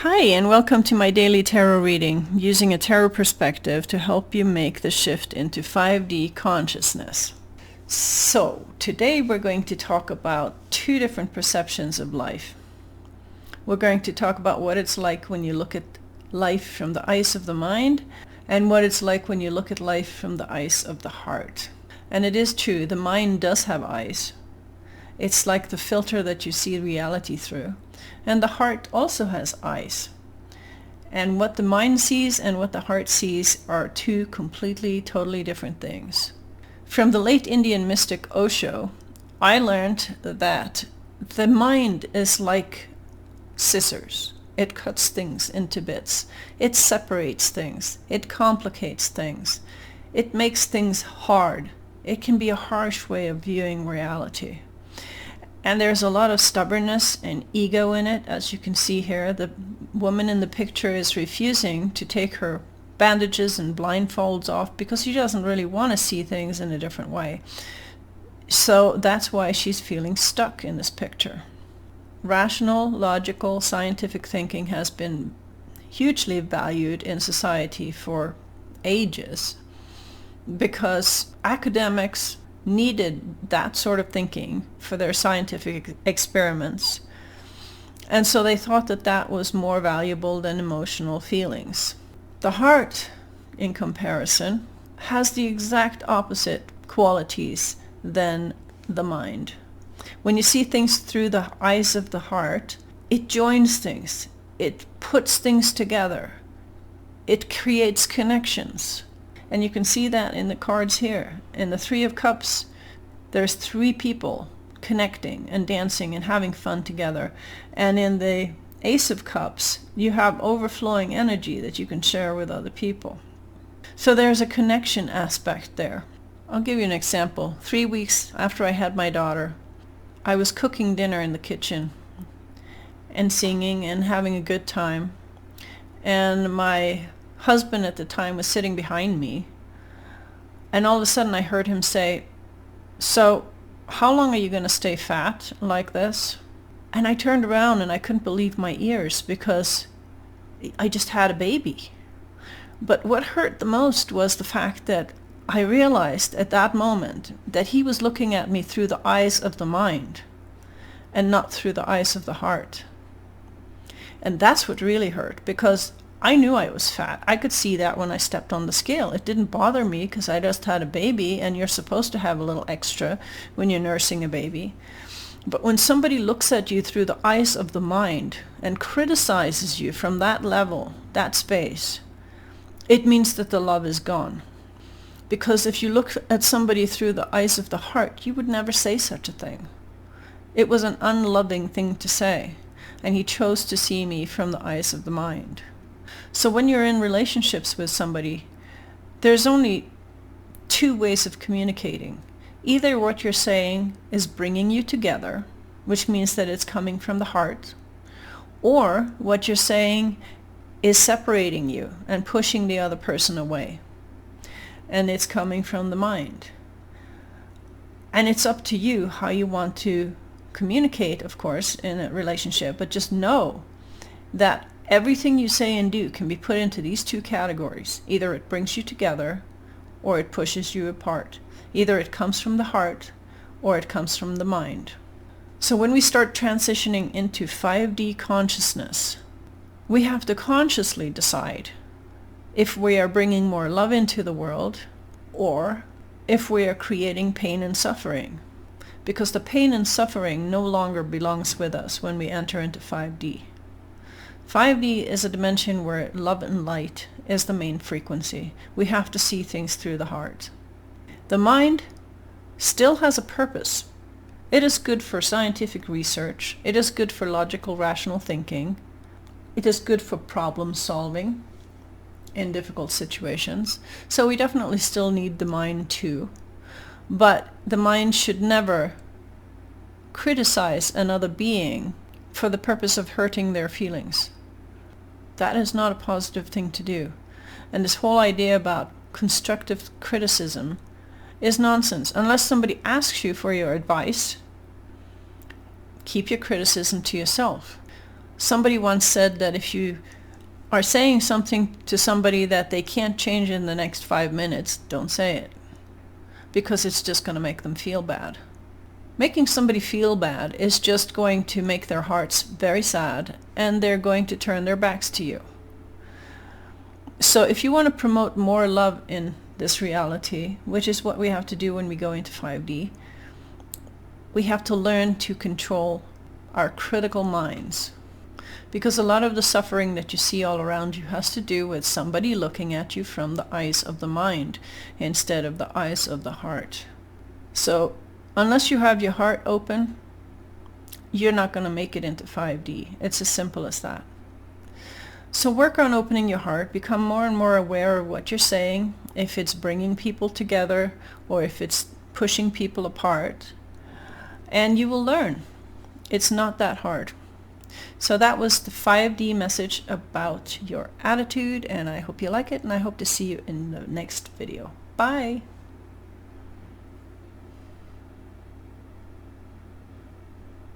Hi, and welcome to my daily tarot reading, using a tarot perspective to help you make the shift into 5D consciousness. So, today we're going to talk about two different perceptions of life. We're going to talk about what it's like when you look at life from the eyes of the mind, and what it's like when you look at life from the eyes of the heart. And it is true, the mind does have eyes. It's like the filter that you see reality through. And the heart also has eyes. And what the mind sees and what the heart sees are two completely, totally different things. From the late Indian mystic Osho, I learned that the mind is like scissors. It cuts things into bits. It separates things. It complicates things. It makes things hard. It can be a harsh way of viewing reality. And there's a lot of stubbornness and ego in it, as you can see here. The woman in the picture is refusing to take her bandages and blindfolds off because she doesn't really want to see things in a different way. So that's why she's feeling stuck in this picture. Rational, logical, scientific thinking has been hugely valued in society for ages because academics needed that sort of thinking for their scientific experiments. And so they thought that that was more valuable than emotional feelings. The heart, in comparison, has the exact opposite qualities than the mind. When you see things through the eyes of the heart, it joins things. It puts things together. It creates connections. And you can see that in the cards here. In the Three of Cups, there's three people connecting and dancing and having fun together. And in the Ace of Cups, you have overflowing energy that you can share with other people. So there's a connection aspect there. I'll give you an example. 3 weeks after I had my daughter, I was cooking dinner in the kitchen and singing and having a good time. And my husband at the time was sitting behind me, and all of a sudden I heard him say, "So, how long are you going to stay fat like this?" And I turned around and I couldn't believe my ears because I just had a baby. But what hurt the most was the fact that I realized at that moment that he was looking at me through the eyes of the mind and not through the eyes of the heart. And that's what really hurt, because I knew I was fat. I could see that when I stepped on the scale. It didn't bother me because I just had a baby, and you're supposed to have a little extra when you're nursing a baby. But when somebody looks at you through the eyes of the mind and criticizes you from that level, that space, it means that the love is gone. Because if you look at somebody through the eyes of the heart, you would never say such a thing. It was an unloving thing to say, and he chose to see me from the eyes of the mind. So when you're in relationships with somebody, there's only two ways of communicating. Either what you're saying is bringing you together, which means that it's coming from the heart, or what you're saying is separating you and pushing the other person away, and it's coming from the mind. And it's up to you how you want to communicate, of course, in a relationship, but just know that everything you say and do can be put into these two categories. Either it brings you together or it pushes you apart. Either it comes from the heart or it comes from the mind. So when we start transitioning into 5D consciousness, we have to consciously decide if we are bringing more love into the world or if we are creating pain and suffering. Because the pain and suffering no longer belongs with us when we enter into 5D. 5D is a dimension where love and light is the main frequency. We have to see things through the heart. The mind still has a purpose. It is good for scientific research. It is good for logical, rational thinking. It is good for problem solving in difficult situations. So we definitely still need the mind too. But the mind should never criticize another being for the purpose of hurting their feelings. That is not a positive thing to do. And this whole idea about constructive criticism is nonsense. Unless somebody asks you for your advice, keep your criticism to yourself. Somebody once said that if you are saying something to somebody that they can't change in the next 5 minutes, don't say it, because it's just going to make them feel bad. Making somebody feel bad is just going to make their hearts very sad, and they're going to turn their backs to you. So if you want to promote more love in this reality, which is what we have to do when we go into 5D, we have to learn to control our critical minds. Because a lot of the suffering that you see all around you has to do with somebody looking at you from the eyes of the mind instead of the eyes of the heart. So unless you have your heart open, you're not going to make it into 5D. It's as simple as that. So work on opening your heart. Become more and more aware of what you're saying, if it's bringing people together or if it's pushing people apart. And you will learn. It's not that hard. So that was the 5D message about your attitude, and I hope you like it, and I hope to see you in the next video. Bye!